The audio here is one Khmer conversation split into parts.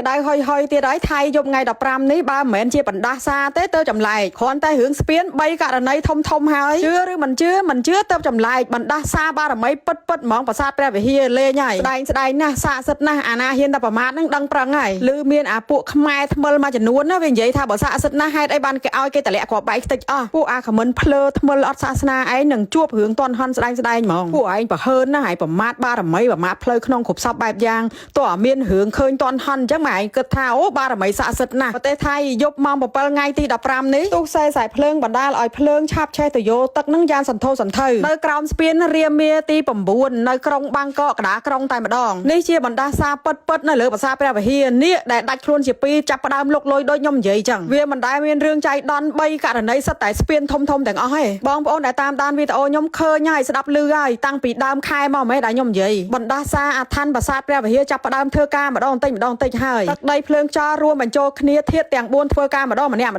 ក្តៅហុយទៀតហើយថៃយប់ថ្ងៃ15នេះបើមិនមែនជាបណ្ដាសាទេទៅចម្លែកគ្រាន់តែរឿងស្ពាន3ករណីធំហើយជឿឬមិនជឿទៅចម្លែកបណ្ដាសាបារមីពិតហ្មងប្រាសាទព្រះវិហារលេងហើយស្ដែងណាស់ស័ក្តិសិទ្ធិណាស់អាណាហ៊ានតែប្រមាថនឹងដឹងប្រឹងហើយឮមានអាពួកខ្មែរថ្មិលមួយចំនួនណាវានិយាយថាបើស័ក្តិសិទ្ធិណាស់ហេតុអីបានគេឲ្យគេតម្លាក់គ្រាប់បែកខ្ទេចអស់ពួកអាខមមិនភ្លើថ្មិលអត់សាសនាឯងនឹងជួបរឿងតន់ហន់ស្ដែងហ្មងពួកឯងប្រហើនណាស់ហើយប្រមាថបារមីប្រមាថផ្លូវក្នុងគ្រប់សពបែបយ៉ាងតើមានរឿងឃើញតន់ហន់អញ្ចឹងម៉ែឯងគិតថាអូបារមីស័ក្តិសិទ្ធិណាស់ប្រទេសថៃយប់ម៉ោង7ថ្ងៃទី15នេះទូខ្សែសายភ្លើងបណ្ដាលឲ្យភ្លើងឆាបឆេះទៅយកទឹកនឹងយ៉ាងសន្ធោសន្ធៅនៅក្រោមស្ពានរាមាទី9នៅក្រុងបាងកកកដាក្រុងតែម្ដងនេះជាបណ្ដាសាពិតនៅលើប្រាសាទព្រះវិហារនេះដែលដាច់ខ្លួនជាពីរចាប់ផ្ដើមលុកលុយដូចខ្ញុំនិយាយចឹងវាមិនដែលមានរឿងចៃដន្យ3ករណីសិតតែស្ពានធំទាំងអស់ទេបងប្អូនដែលតាមដានវីដេអូខ្ញុំឃើញហើយស្ដាប់ឮហើយតាំងពីដើមខែមកហ្មងដែលខ្ញុំនិយាយបណ្ដាសាអាថ័ន្តប្រាសាទព្រះវិហារចាប់ផ្ដើមធ្វើការម្ដងតិចហើយទឹកដីភ្លើងចោលរួមបញ្ចូលគ្នាធាតុទាំង4ធ្វើការម្ដងម្នាក់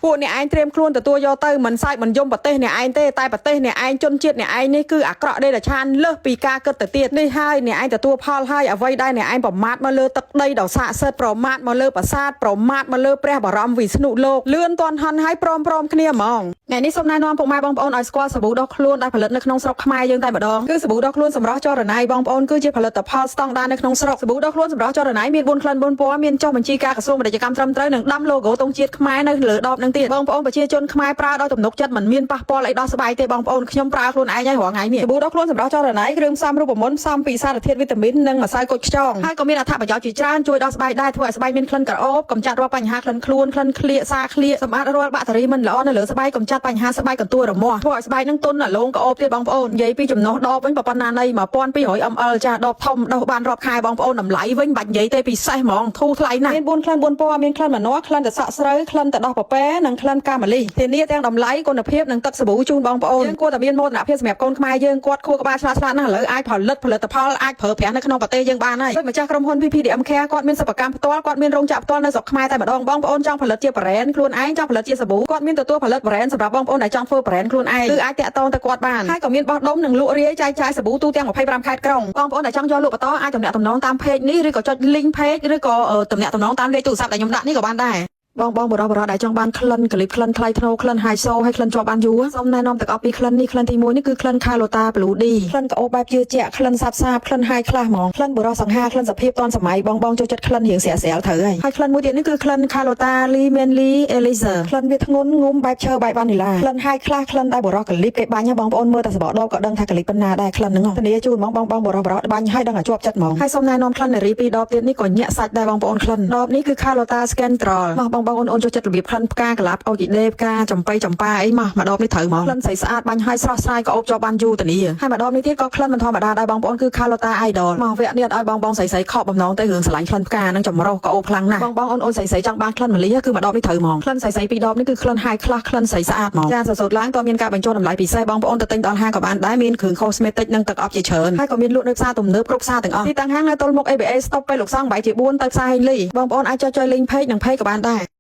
ពួកអ្នកឯងត្រៀមខ្លួនទទួលយកទៅមិនសាច់មិនយំប្រទេសអ្នកឯងទេតែប្រទេសអ្នកឯងជនជាតិអ្នកឯងនេះគឺអាក្រក់ដេរឆានលើសពីការគិតទៅទៀតនេះហើយអ្នកឯងទទួលផលហើយអ្វីដែលអ្នកឯងប្រមាថមកលើទឹកដីដ៏ស័ក្តិសិទ្ធិប្រមាថមកលើប្រាសាទប្រមាថមកលើព្រះបរមវិស្ណុលោកលឿនទាន់ហន់ហើយព្រមគ្នាហ្មងថ្ងៃនេះសូមណែនាំពុកម៉ែបងប្អូនឲ្យស្គាល់សាប៊ូដុសខ្លួនដែលផលិតនៅក្នុងស្រុកខ្មែរយើងតែម្ដងគឺសាប៊ូដុសខ្លួនសម្រស់ចរណៃបងប្អូនគឺជាផលិតផលស្តង់ដារនៅក្នុងស្រុកសាប៊ូដុសខ្លួនសម្រស់ចរណៃមាន4ក្លិន4ពណ៌មានចុះបញ្ជីការក្រសួងពាណិជ្ជកម្មត្រឹមត្រូវនិងដាំ logo ទង់ជាតិខ្មែរនៅលើដបនឹងទៀតបងប្អូនប្រជាជនខ្មែរប្រើដោយទំនុកចិត្តមិនមានប៉ះពាល់អីដល់ស្បែកទេបងប្អូនខ្ញុំប្រើខ្លួនឯងហើយរាល់ថ្ងៃនេះសាប៊ូដុសខ្លួនសម្រស់ចរណៃគ្រឿងផ្សំរូបមន្តផ្សំពីសារធាតុវីតាមីននិងម្សៅគុជខ្យងហើយក៏មានអត្ថប្រយោជន៍ជាច្រើនជួយដល់ស្បែកដែរធ្វើឲ្យស្បែកមានក្លិនក្រអូបកម្ចាត់រាល់បញ្ហាក្លិនខ្លួនក្លិនក្លៀកសាក្លៀកសម្អាតរាល់បាក់តេរីមិនល្អនៅលើស្បែកកម្ចាត់បញ្ហាស្បែកកន្ទួលរមាស់ធ្វើឲ្យស្បែកនឹងទន់រលោងក្រអូបទៀតបងប្អូននិយាយពីចំណុះដបវិញប៉ុណ្ណាណី 1200 ml ចាដបធំដោះបានរាប់ខែបងប្អូនតម្លៃវិញបាច់និយាយទេពិសេសហ្មងធូរថ្លៃណាស់មាន4ក្លិន4ពណ៌មានក្លិនម្នាស់ក្លិនទឹកសាក់ស្រូវក្លិនទឹកដោះប៉ប៉ែនិងក្លិនកាម៉ាលីធានាទាំងតម្លៃគុណភាពនិងទឹកសាប៊ូជូនបងប្អូនយើងគួរតែមានមោទនភាពសម្រាប់កូនខ្មែរយើងគាត់ខួរក្បាលឆ្លាតណាស់ឥឡូវអាចផលិតផលអាចប្រើប្រាស់នៅក្នុងប្រទេសយើងបានហើយដូចម្ចាស់ក្រុមហ៊ុន PPDM Care គាត់មានសិប្បកម្មផ្ទាល់គាត់មានរោងចក្រផ្ទាល់នៅស្រុកខ្មែរតែម្ដងបងប្អូនចង់ផលិតជា brand ខ្លួនឯងចង់ផលិតជាសាប៊ូគាត់មានទទួលផលិត brand សម្រាប់បងប្អូនដែលចង់ធ្វើ brand ខ្លួនឯងគឺអាចតាក់ទងទៅគាត់បានហើយក៏មានបោះដុំនិងលក់រាយចែកចាយសាប៊ូទូទាំង25ខេត្តក្រុងបងប្អូនដែលចង់យកលក់បន្តអាចទំនាក់ទំនងតាម page នេះឬក៏ចុច link page ឬក៏ទំនាក់ទំនងតាមលេខទូរស័ព្ទដែលខ្ញុំដាក់នេះក៏បានដែរបងបរោះដែលចង់បានក្លិនកលិបក្លិនថ្លៃថ្នូរក្លិន high soul ហើយក្លិនជាប់បានយូរសូមណែនាំទាំងអស់ពីក្លិននេះក្លិនទី1នេះគឺក្លិន Carlota Blue D ក្លិនក្អូបបែបជឿជាក់ក្លិនសាបក្លិន high class ហ្មងក្លិនបរោះសង្ហាក្លិនសភាពតាន់សម័យបងចូលចិត្តក្លិនរៀងស្រាលត្រូវហើយក្លិនមួយទៀតនេះគឺក្លិន Carlota Manly Elixir ក្លិនវាធ្ងន់ងុំបែបឈើបែបវ៉ានីឡាក្លិន high class ក្លិនដែលបរោះកលិបគេបាញ់បងប្អូនមើលតែសបកដបក៏ដឹងថាកលិបប៉ុណ្ណាដែរក្លិនហ្នឹងធានាជូនបងបរោះបាញ់ឲ្យដឹងឲ្យជាប់ចិត្តហ្មងហើយសូមណែនាំក្លិននារី2ដបទៀតនេះក៏ញាក់សាច់ដែរបងប្អូនក្លិនដបនេះគឺ Carlota Scandrol បងអូនចូលចិត្តរបៀបក្លិនផ្កាកលាប់អូគីដេផ្កាចំបៃចម្ប៉ាអីមកដបនេះត្រូវហ្មងក្លិនស្អាតបាញ់ឲ្យស្រស់ស្រាយក៏អូបជាប់បានយូរតានីហើយម្ដបនេះទៀតក៏ក្លិនមិនធម្មតាដែរបងប្អូនគឺ Carlota Idol មកវគ្គនេះឲ្យបងស្រីខកបំណងទៅរឿងស្រឡាញ់ក្លិនផ្កានិងចម្រុះក៏អូបខ្លាំងណាស់បងអូនស្រីចង់បានក្លិនម្លិះគឺម្ដបនេះត្រូវហ្មងក្លិនស្រីពីរដបនេះគឺក្លិន high class ក្លិនស្រីស្អាតហ្មងចាសសូត្រឡើងក៏មានការបញ្ចូលតម្លៃពិសេសបងប្អូនទៅទិញដល់ហាងក៏បានដែរមានគ្រឿង cosmetic និងទឹកអប់ជាច្រើនហើយក៏មានលក់នៅផ្សារទំនើបគ្រប់ផ្សារទាំងអស់ទីតាំងហាងនៅទល់មុខ ABA Stop ពេលលោកសង្ឃ8/4ទៅផ្សារហេងលីបងប្អូនអាចចុច link page និង page ក៏បានដែរ